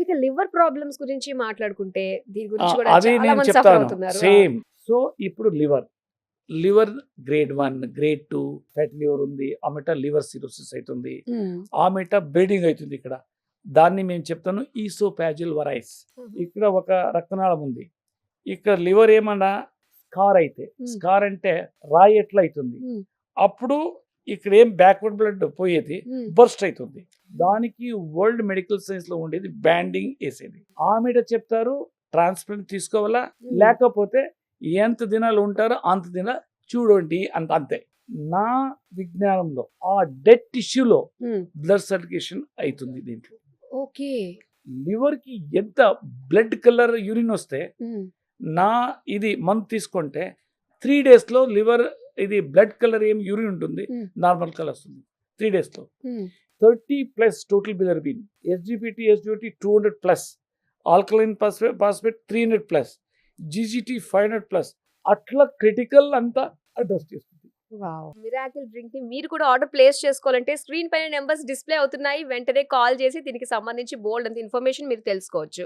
ఇక liver problems గురించి మాట్లాడుకుంటే దీని గురించి కూడా అది చాలా నేను మంది సఫర్ చెప్తాను అవుతున్నారు. సేమ్. సో ఇప్పుడు liver grade 1 grade 2 fat liver ఉంది, ఆమెట లివర్ సిరోసిస్ అవుతుంది, ఆమెట బ్లీడింగ్ అవుతుంది. ఇక్కడ దాన్ని మేము చెప్తాను ఈసోపాజిల్ వరైస్. ఇక్కడ ఒక రక్తనాళం ఉంది, ఇక్కడ లివర్ ఏమన్నా స్కార్ అయితే, స్కార్ అంటే రాయి ఎట్లా అవుతుంది, అప్పుడు ఇక్కడ ఏం బ్యాక్వర్డ్ బ్లడ్ పోయేది బర్స్ట్ అవుతుంది. దానికి వరల్డ్ మెడికల్ సైన్స్ లో ఉండేది బ్యాండింగ్ వేసేది. ఆమెట చెప్తారు ట్రాన్స్ప్లాంట్ తీసుకోవాలా, లేకపోతే ఎంత దినాలు ఉంటారో అంత దినాలు చూడండి అంతే. నా విజ్ఞానంలో ఆ డెడ్ టిష్యూలో బ్లడ్ సర్క్యులేషన్ అవుతుంది. దీంట్లో ఓకే లివర్ కి ఎంత బ్లడ్ కలర్ యూరిన్ వస్తే నా ఇది మంత్ తీసుకుంటే 3 days లో లివర్ ఇది బ్లడ్ కలర్ ఏం యూరిన్ ఉంటుంది నార్మల్ కలర్ వస్తుంది 3 days లో. 30+ total bilirubin, SGPT 200+, alkaline phosphate 300+, జిజిటి 500+, అట్లా క్రిటికల్ అంతా అడ్రస్ చేస్తుంది. మిరాకిల్ డ్రింక్ ని మీరు కూడా ఆర్డర్ ప్లేస్ చేసుకోవాలంటే స్క్రీన్ పైన నెంబర్స్ డిస్ప్లే అవుతున్నాయి, వెంటనే కాల్ చేసి దీనికి సంబంధించి బోల్డ్ అంత ఇన్ఫర్మేషన్ మీరు తెలుసుకోవచ్చు.